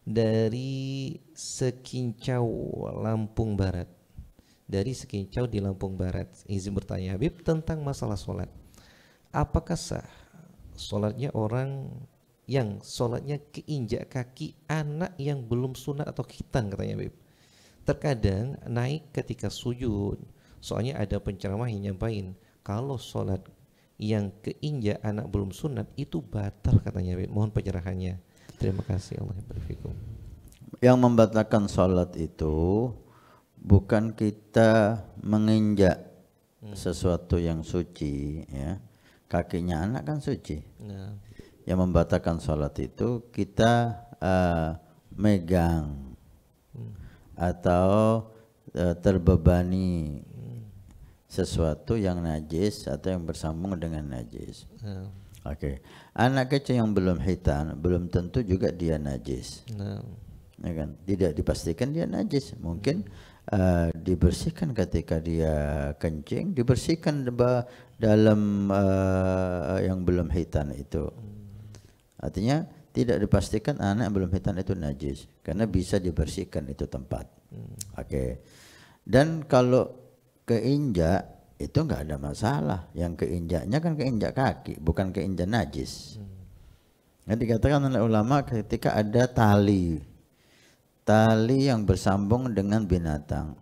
dari Sekincau, Lampung Barat. Dari Sekincau di Lampung Barat, izin bertanya Habib tentang masalah sholat. Apakah sah sholatnya orang yang sholatnya keinjak kaki anak yang belum sunat atau khitan, katanya Habib. Terkadang naik ketika sujud, soalnya ada penceramah yang nyampain kalau sholat yang keinjak anak belum sunat itu batal, katanya Habib. Mohon pencerahannya. Terima kasih, Allah berfikum. Yang membatalkan sholat itu bukan kita menginjak sesuatu yang suci, ya. Kakinya anak kan suci. Nah. Yang membatalkan sholat itu kita megang atau terbebani sesuatu yang najis atau yang bersambung dengan najis. Oke. Anak kecil yang belum hitan belum tentu juga dia najis. Ya kan? Tidak dipastikan dia najis. Mungkin dibersihkan ketika dia kencing, dibersihkan dalam yang belum hitan itu. Artinya tidak dipastikan anak yang belum hitan itu najis karena bisa dibersihkan itu tempat. Oke. Dan kalau keinjak itu enggak ada masalah. Yang keinjaknya kan keinjak kaki, bukan keinjak najis. Yang dikatakan oleh ulama ketika ada tali yang bersambung dengan binatang.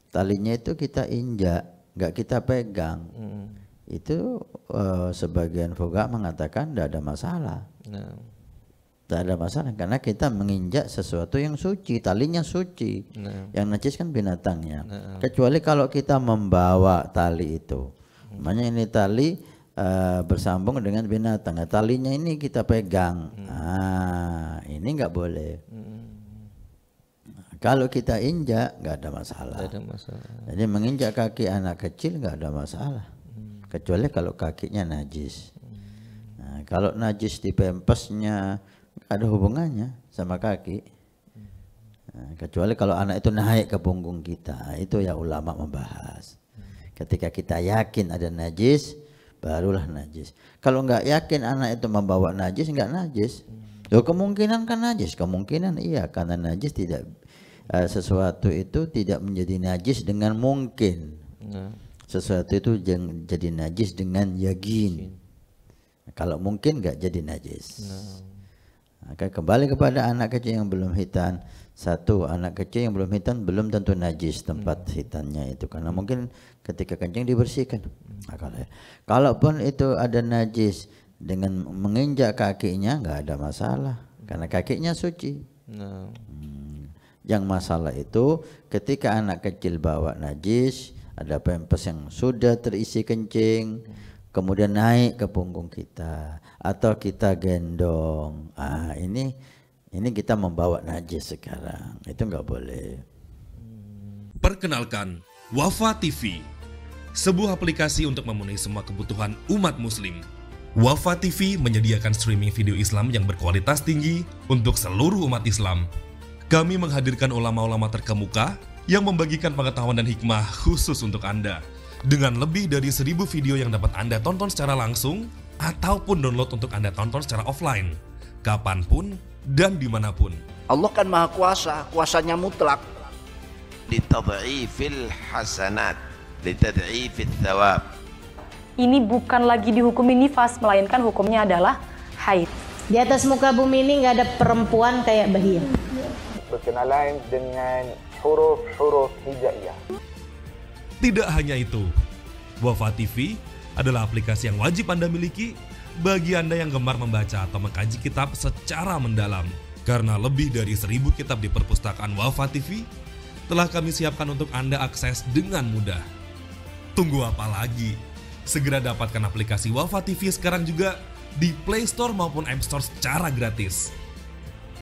Talinya itu kita injak, enggak kita pegang. Itu sebagian fuqaha mengatakan tidak ada masalah. Tidak ada masalah karena kita menginjak sesuatu yang suci, talinya suci. Yang najis kan binatangnya. Kecuali kalau kita membawa tali itu. Makanya ini tali bersambung dengan binatang. Nah, talinya ini kita pegang. Ini enggak boleh. Kalau kita injak nggak ada masalah. Jadi menginjak kaki anak kecil nggak ada masalah. Kecuali kalau kakinya najis. Nah, kalau najis di pempesnya nggak ada hubungannya sama kaki. Nah, kecuali kalau anak itu naik ke punggung kita, itu ya ulama membahas. Ketika kita yakin ada najis, barulah najis. Kalau nggak yakin anak itu membawa najis, nggak najis. Loh, kemungkinan kan najis, kemungkinan iya karena najis tidak sesuatu itu tidak menjadi najis dengan mungkin. Sesuatu itu jadi najis dengan yakin. Kalau mungkin nggak jadi najis. Maka kembali kepada anak kecil yang belum hitan. Satu, anak kecil yang belum hitan belum tentu najis tempat hitannya itu karena mungkin ketika kencing dibersihkan. Kalaupun itu ada najis dengan menginjak kakinya nggak ada masalah karena kakinya suci. Yang masalah itu ketika anak kecil bawa najis, ada pempes yang sudah terisi kencing, kemudian naik ke punggung kita atau kita gendong. Ini kita membawa najis sekarang. Itu nggak boleh. Perkenalkan, Wafa TV, sebuah aplikasi untuk memenuhi semua kebutuhan umat muslim. Wafa TV menyediakan streaming video Islam yang berkualitas tinggi untuk seluruh umat Islam. Kami menghadirkan ulama-ulama terkemuka yang membagikan pengetahuan dan hikmah khusus untuk Anda. Dengan lebih dari 1000 video yang dapat Anda tonton secara langsung ataupun download untuk Anda tonton secara offline, kapanpun dan dimanapun. Allah kan maha kuasa, kuasanya mutlak. Litad'ifil hasanat, litad'ifil thawab. Ini bukan lagi dihukumi nifas, melainkan hukumnya adalah haid. Di atas muka bumi ini nggak ada perempuan kayak Bahia. Berkenalan dengan huruf-huruf hijaiyah. Tidak hanya itu, Wafa TV adalah aplikasi yang wajib Anda miliki bagi Anda yang gemar membaca atau mengkaji kitab secara mendalam. Karena lebih dari 1000 kitab di perpustakaan Wafa TV telah kami siapkan untuk Anda akses dengan mudah. Tunggu apa lagi? Segera dapatkan aplikasi Wafa TV sekarang juga di Play Store maupun App Store secara gratis.